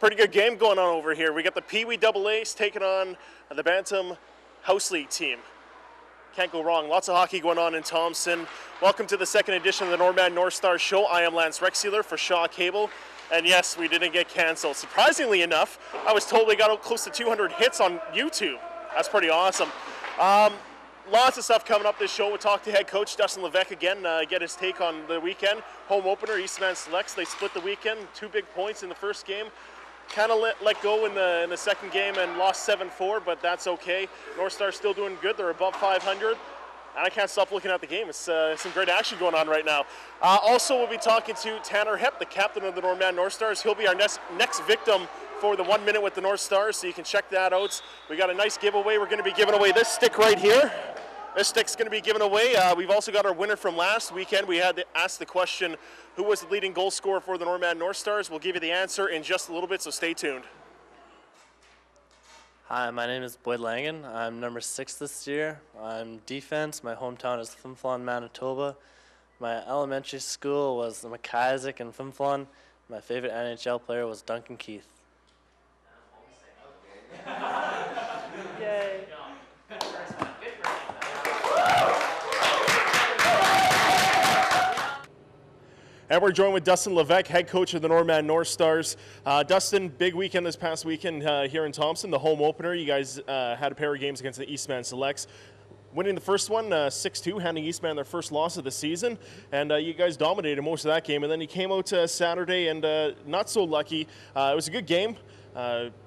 Pretty good game going on over here. We got the Pee Wee Double A's taking on the Bantam House League team. Can't go wrong. Lots of hockey going on in Thompson. Welcome to the second edition of the Northstars Show. I am Lance Rexuler for Shaw Cable. And yes, we didn't get canceled. Surprisingly enough, I was told we got close to 200 hits on YouTube. That's pretty awesome. Lots of stuff coming up this show. We'll talk to head coach Dustin Leveque again, get his take on the weekend. Home opener, Eastman Selects. They split the weekend, 2 big points in the first game. Kind of let go in the second game and lost 7-4, but that's okay. Northstars still doing good. They're above 500. And I can't stop looking at the game. It's some great action going on right now. Also, we'll be talking to Tanner Hepp, the captain of the Northstars. He'll be our next victim for the 1 minute with the Northstars, so you can check that out. We got a nice giveaway. We're going to be giving away this stick right here. This stick's going to be given away. We've also got our winner from last weekend. We had to ask the question, who was the leading goal scorer for the Northstars? We'll give you the answer in just a little bit, so stay tuned. Hi, my name is Boyd Langan. I'm number 6 this year. I'm defense. My hometown is Fimflon, Manitoba. My elementary school was the McIsaac in Fimflon. My favorite NHL player was Duncan Keith. Yay. And we're joined with Dustin Leveque, head coach of the Northstars. Dustin, big weekend this past weekend here in Thompson, the home opener. You guys had a pair of games against the Eastman Selects. Winning the first one 6-2, handing Eastman their first loss of the season. And you guys dominated most of that game. And then you came out Saturday and not so lucky. It was a good game.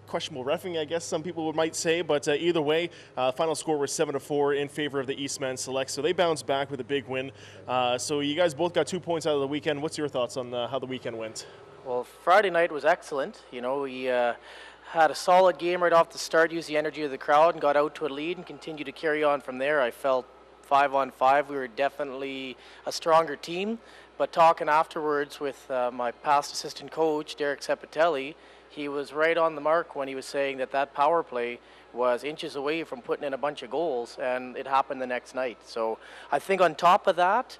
Questionable reffing, I guess some people might say, but either way, final score was 7-4 in favor of the Eastman Select, so they bounced back with a big win. So you guys both got 2 points out of the weekend. What's your thoughts on how the weekend went? Well, Friday night was excellent. You know, we had a solid game right off the start, used the energy of the crowd and got out to a lead and continued to carry on from there. I felt 5-on-5, we were definitely a stronger team, but talking afterwards with my past assistant coach, Derek Sepatelli, he was right on the mark when he was saying that power play was inches away from putting in a bunch of goals, and it happened the next night. So I think on top of that,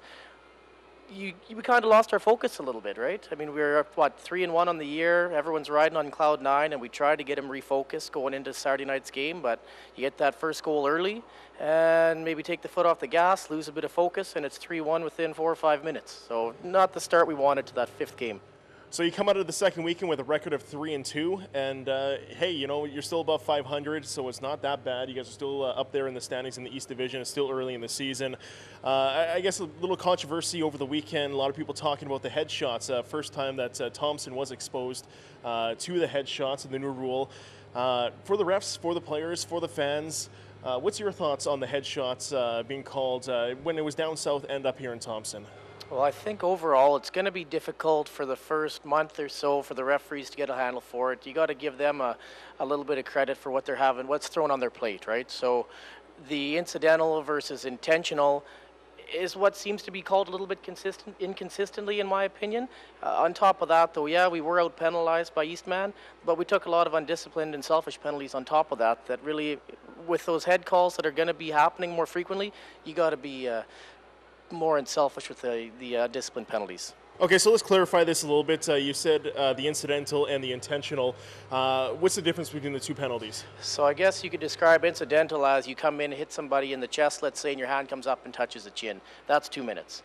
we kind of lost our focus a little bit, right? I mean, we were, 3-1 on the year. Everyone's riding on cloud 9, and we tried to get him refocused going into Saturday night's game, but you get that first goal early and maybe take the foot off the gas, lose a bit of focus, and it's 3-1 within 4 or 5 minutes. So not the start we wanted to that 5th game. So you come out of the second weekend with a record of 3-2, and hey, you know, you're still above 500, so it's not that bad. You guys are still up there in the standings in the East Division. It's still early in the season. I guess a little controversy over the weekend. A lot of people talking about the headshots. First time that Thompson was exposed to the headshots and the new rule. For the refs, for the players, for the fans, what's your thoughts on the headshots being called when it was down south and up here in Thompson? Well, I think overall it's going to be difficult for the first month or so for the referees to get a handle for it. You got to give them a little bit of credit for what they're having, what's thrown on their plate, right? So the incidental versus intentional is what seems to be called a little bit inconsistently, in my opinion. On top of that, though, yeah, we were out penalized by Eastman, but we took a lot of undisciplined and selfish penalties on top of that. That really, with those head calls that are going to be happening more frequently, you got to be more unselfish with the discipline penalties. Okay, so let's clarify this a little bit. You said the incidental and the intentional. What's the difference between the two penalties? So I guess you could describe incidental as you come in and hit somebody in the chest, let's say, and your hand comes up and touches the chin. That's 2 minutes.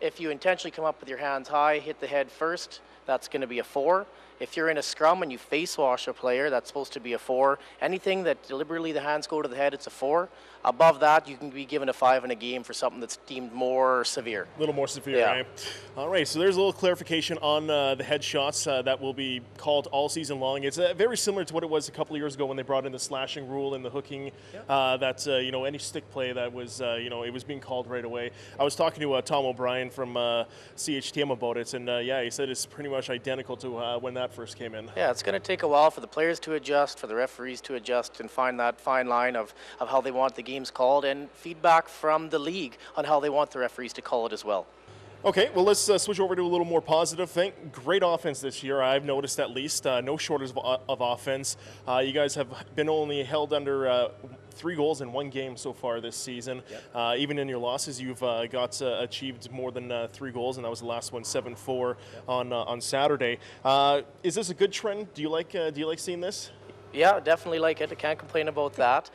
If you intentionally come up with your hands high, hit the head first, that's going to be a 4. If you're in a scrum and you face wash a player, that's supposed to be a 4. Anything that deliberately the hands go to the head, it's a 4. Above that, you can be given a 5 in a game for something that's deemed more severe. A little more severe, yeah. Right? All right, so there's a little clarification on the headshots that will be called all season long. It's very similar to what it was a couple of years ago when they brought in the slashing rule and the hooking. That you know, any stick play that was you know, it was being called right away. I was talking to Tom O'Brien from CHTM about it, and yeah, he said it's pretty much identical to when that first came in. Yeah, it's going to take a while for the players to adjust, for the referees to adjust, and find that fine line of how they want the games called, and feedback from the league on how they want the referees to call it as well. Okay, well, let's switch over to a little more positive thing. Great offense this year, I've noticed at least. No shortage of offense. You guys have been only held under 3 goals in 1 game so far this season. Yep. Even in your losses, you've achieved more than 3 goals, and that was the last one, 7-4 on Saturday. Is this a good trend? Do you like seeing this? Yeah, definitely like it. I can't complain about that.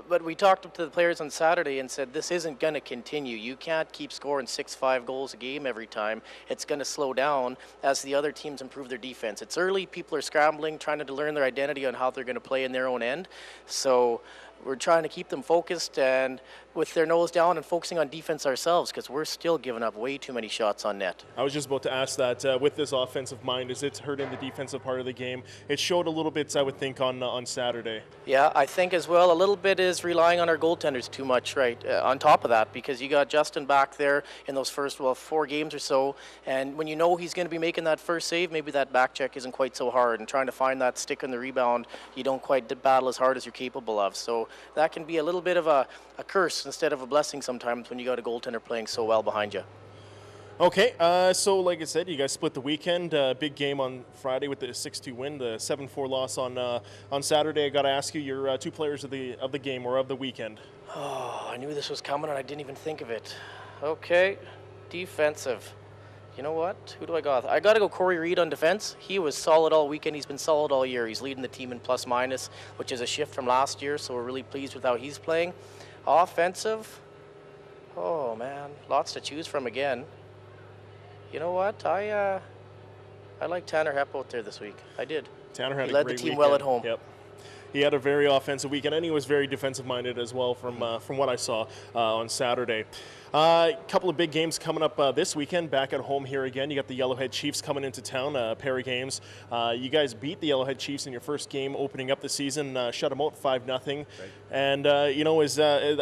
But we talked to the players on Saturday and said this isn't going to continue. You can't keep scoring 6-5 goals a game every time. It's going to slow down as the other teams improve their defense. It's early. People are scrambling, trying to learn their identity on how they're going to play in their own end. So we're trying to keep them focused and with their nose down and focusing on defense ourselves because we're still giving up way too many shots on net. I was just about to ask that with this offensive mind, is it hurting the defensive part of the game? It showed a little bit, I would think, on Saturday. Yeah, I think as well a little bit is relying on our goaltenders too much, right? On top of that, because you got Justin back there in those first 4 games or so, and when you know he's going to be making that first save, maybe that back check isn't quite so hard, and trying to find that stick on the rebound, you don't quite battle as hard as you're capable of. So that can be a little bit of a curse instead of a blessing sometimes when you got a goaltender playing so well behind you. Okay, so like I said, you guys split the weekend. Big game on Friday with the 6-2 win, the 7-4 loss on Saturday. I got to ask you, your 2 players of the game or of the weekend. Oh, I knew this was coming and I didn't even think of it. Okay, defensive. You know what? Who do I got? I got to go Corey Reed on defense. He was solid all weekend. He's been solid all year. He's leading the team in plus-minus, which is a shift from last year, so we're really pleased with how he's playing. Offensive. Oh, man. Lots to choose from again. You know what? I like Tanner Hepp out there this week. I did. Tanner had he a led great the team weekend. well at home. Yep. He had a very offensive weekend, and he was very defensive-minded as well from what I saw on Saturday. A couple of big games coming up this weekend, back at home here again. You got the Yellowhead Chiefs coming into town, a pair of games. You guys beat the Yellowhead Chiefs in your first game opening up the season, shut them out 5-0. Right. And,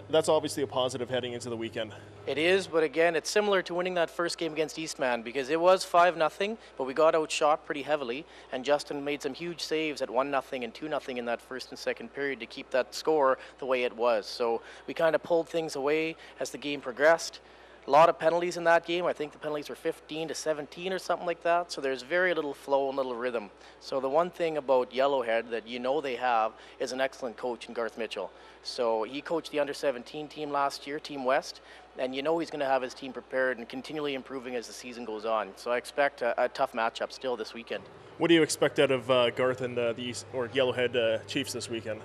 that's obviously a positive heading into the weekend. It is, but again, it's similar to winning that first game against Eastman because it was 5-0, but we got outshot pretty heavily, and Justin made some huge saves at 1-0 and 2-0 in that first and second period to keep that score the way it was. So we kind of pulled things away as the game progressed. A lot of penalties in that game. I think the penalties were 15-17 or something like that. So there's very little flow and little rhythm. So the one thing about Yellowhead that you know they have is an excellent coach in Garth Mitchell. So he coached the under-17 team last year, Team West, and you know he's going to have his team prepared and continually improving as the season goes on. So I expect a tough matchup still this weekend. What do you expect out of Garth and the East or Yellowhead Chiefs this weekend?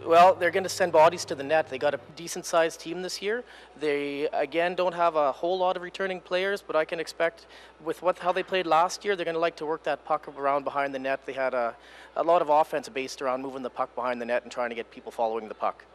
Well, they're going to send bodies to the net. They got a decent-sized team this year. They, again, don't have a whole lot of returning players, but I can expect with how they played last year, they're going to like to work that puck around behind the net. They had a lot of offense based around moving the puck behind the net and trying to get people following the puck.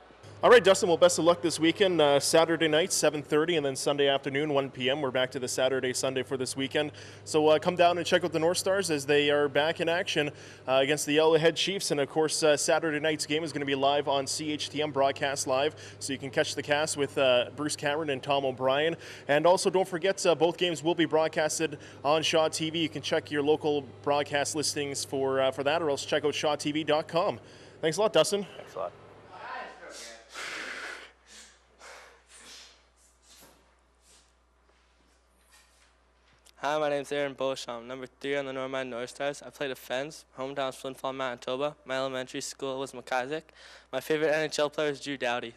All right, Dustin, well, best of luck this weekend. Saturday night, 7:30, and then Sunday afternoon, 1 p.m. We're back to the Saturday, Sunday for this weekend. So come down and check out the Northstars as they are back in action against the Yellowhead Chiefs. And, of course, Saturday night's game is going to be live on CHTM, broadcast live, so you can catch the cast with Bruce Cameron and Tom O'Brien. And also, don't forget, both games will be broadcasted on Shaw TV. You can check your local broadcast listings for that, or else check out shawtv.com. Thanks a lot, Dustin. Thanks a lot. Hi, my name's Aaron Bosch. I'm number 3 on the Northman Northstars. I play defense. Hometown's Flin Flon, Manitoba. My elementary school was McIsaac. My favorite NHL player is Drew Doughty.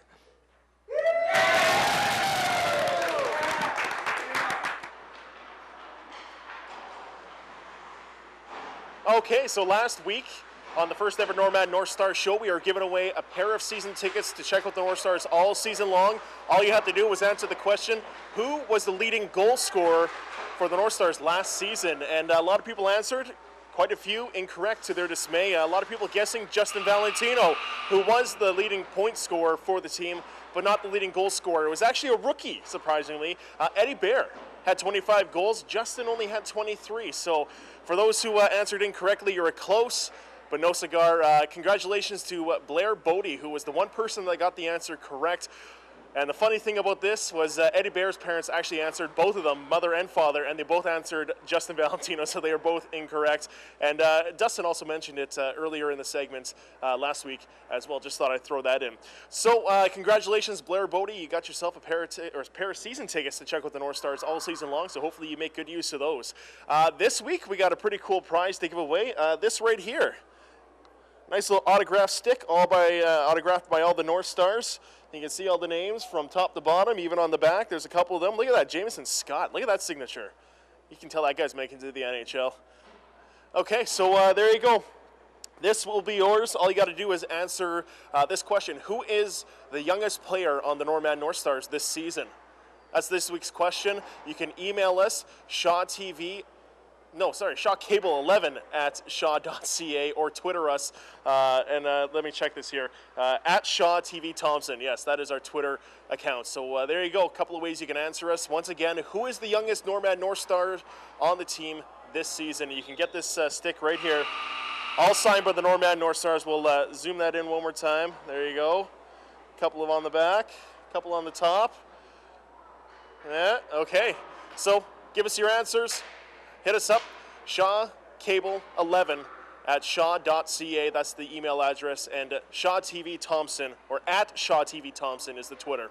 Okay, so last week on the first ever Northman Northstars Show, we are giving away a pair of season tickets to check out the Northstars all season long. All you have to do was answer the question, who was the leading goal scorer for the Northstars last season? And a lot of people answered, quite a few incorrect to their dismay. A lot of people guessing Justin Valentino, who was the leading point scorer for the team, but not the leading goal scorer. It was actually a rookie, surprisingly. Eddie Bear had 25 goals. Justin only had 23. So for those who answered incorrectly, you're a close, but no cigar. Congratulations to Blair Bodie, who was the one person that got the answer correct. And the funny thing about this was Eddie Bear's parents actually answered both of them, mother and father, and they both answered Justin Valentino, so they are both incorrect. And Dustin also mentioned it earlier in the segment last week as well. Just thought I'd throw that in. So congratulations, Blair Bodie. You got yourself a pair of season tickets to check with the North Stars all season long, so hopefully you make good use of those. This week we got a pretty cool prize to give away. This right here. Nice little autograph stick, autographed by all the North Stars. You can see all the names from top to bottom, even on the back. There's a couple of them. Look at that, Jameson Scott. Look at that signature. You can tell that guy's making it to the NHL. Okay, so there you go. This will be yours. All you got to do is answer this question. Who is the youngest player on the Norman North Stars this season? That's this week's question. You can email us, shawcable11@shaw.ca, or Twitter us, and let me check this here, at ShawTVThompson. Yes, that is our Twitter account. So there you go, a couple of ways you can answer us. Once again, who is the youngest Norman North Star on the team this season? You can get this stick right here, all signed by the Norman North Stars. We'll zoom that in one more time. There you go. A couple of on the back, a couple on the top. Yeah, okay. So give us your answers. Hit us up, shawcable11@shaw.ca. That's the email address, and ShawTVThompson, or at ShawTVThompson, is the Twitter.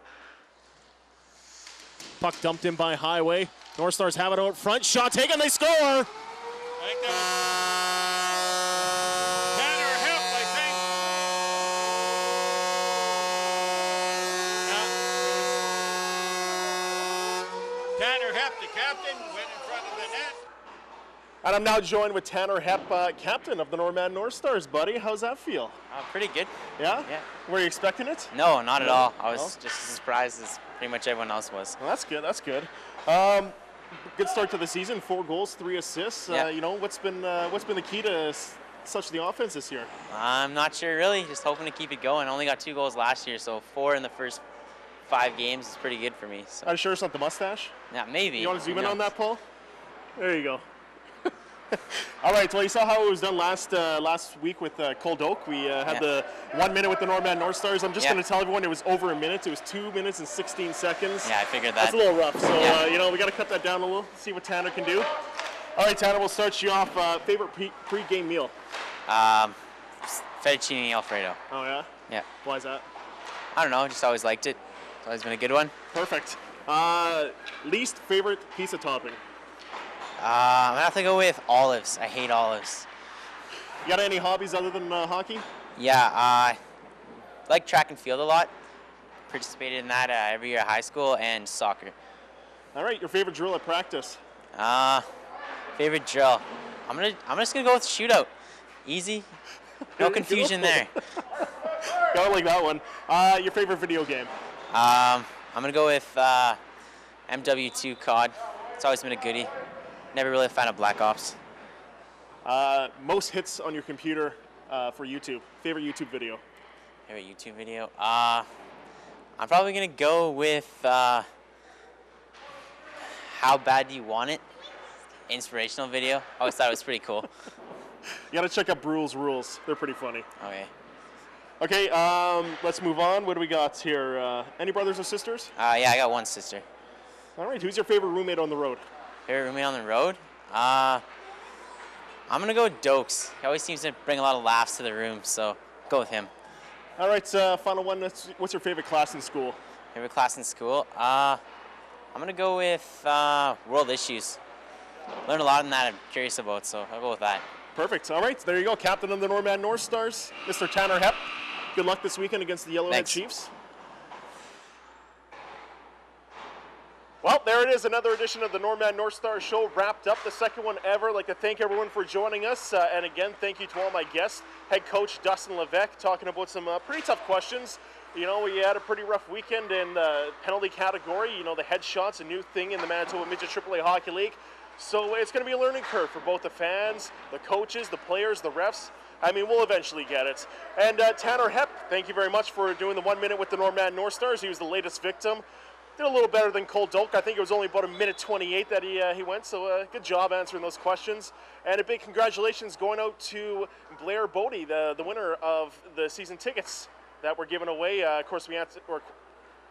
Puck dumped in by Highway. North Stars have it out front. Shot taken, they score! I think that was Tanner Hepp, I think. Yeah. Tanner Hepp, the captain, went in front of the net. And I'm now joined with Tanner Hepp, captain of the Norman North Stars. Buddy, how's that feel? Pretty good. Yeah? Yeah. Were you expecting it? No, not at all. I was just as surprised as pretty much everyone else was. Well, that's good, that's good. Good start to the season, 4 goals, 3 assists. Yeah. What's been the key to such the offense this year? I'm not sure really, just hoping to keep it going. I only got 2 goals last year, so 4 in the first 5 games is pretty good for me. So. Are you sure it's not the mustache? Yeah, maybe. You want to zoom in on that, Paul? There you go. All right, well, you saw how it was done last week with Cold Oak. We had the 1 minute with the Norman North Stars. I'm just going to tell everyone it was over a minute. It was 2 minutes and 16 seconds. Yeah, I figured that. That's a little rough, so we got to cut that down a little, see what Tanner can do. All right, Tanner, we'll start you off. Favorite pre-game meal? Fettuccine Alfredo. Oh, yeah? Yeah. Why is that? I don't know, just always liked it. It's always been a good one. Perfect. Least favorite pizza topping? I'm going to have to go with olives. I hate olives. You got any hobbies other than hockey? Yeah, I like track and field a lot. Participated in that every year at high school, and soccer. All right, your favorite drill at practice? Favorite drill? I'm just gonna go with shootout. Easy, no confusion there. Gotta like that one. Your favorite video game? I'm gonna go with MW2 COD. It's always been a goodie. Never really a fan of Black Ops. Most hits on your computer for YouTube. Favorite YouTube video? Favorite YouTube video? I'm probably gonna go with How Bad Do You Want It? Inspirational video. I always thought it was pretty cool. You gotta check out Brule's Rules. They're pretty funny. Okay. Okay, let's move on. What do we got here? Any brothers or sisters? Yeah, I got one sister. All right, who's your favorite roommate on the road? Favorite roommate on the road? I'm gonna go with Dokes. He always seems to bring a lot of laughs to the room, so go with him. All right, final one. What's your favorite class in school? Favorite class in school? I'm gonna go with World Issues. Learned a lot in that I'm curious about, so I'll go with that. Perfect. All right, there you go. Captain of the Norman North Stars, Mr. Tanner Hepp. Good luck this weekend against the Yellowhead Chiefs. Well, there it is, another edition of the Norman North Stars Show wrapped up, the second one ever. I'd like to thank everyone for joining us. And again, thank you to all my guests. Head coach Dustin Leveque talking about some pretty tough questions. You know, we had a pretty rough weekend in the penalty category. You know, the headshots, a new thing in the Manitoba Midget AAA Hockey League. So it's going to be a learning curve for both the fans, the coaches, the players, the refs. I mean, we'll eventually get it. And Tanner Hepp, thank you very much for doing the 1 minute with the Norman North Stars. He was the latest victim. Did a little better than Cole Dolk. I think it was only about 1:28 that he went, so good job answering those questions. And a big congratulations going out to Blair Bodie, the winner of the season tickets that were given away. Of course, we answered, or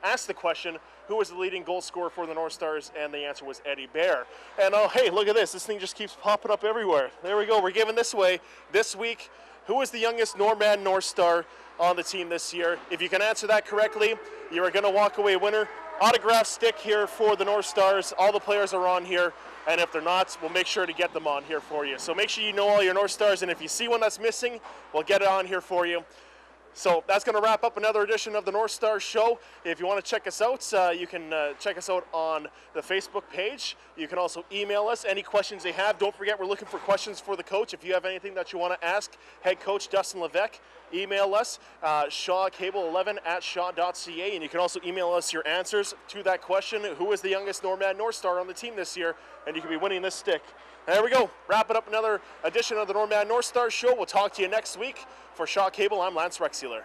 asked the question, who was the leading goal scorer for the North Stars, and the answer was Eddie Bear. And oh, hey, look at this. This thing just keeps popping up everywhere. There we go. We're giving this away this week. Who is the youngest Norman North Star on the team this year? If you can answer that correctly, you are going to walk away winner. Autograph stick here for the North Stars. All the players are on here, and if they're not, we'll make sure to get them on here for you. So make sure you know all your North Stars, and if you see one that's missing, we'll get it on here for you. So that's going to wrap up another edition of the Northstars Show. If you want to check us out, you can check us out on the Facebook page. You can also email us any questions you have. Don't forget, we're looking for questions for the coach. If you have anything that you want to ask head coach Dustin Leveque, email us, shawcable11@shaw.ca, and you can also email us your answers to that question. Who is the youngest Norman North Star on the team this year? And you could be winning this stick. There we go. Wrapping up another edition of the Norman Northstars Show. We'll talk to you next week. For Shaw Cable, I'm Lance Rexuler.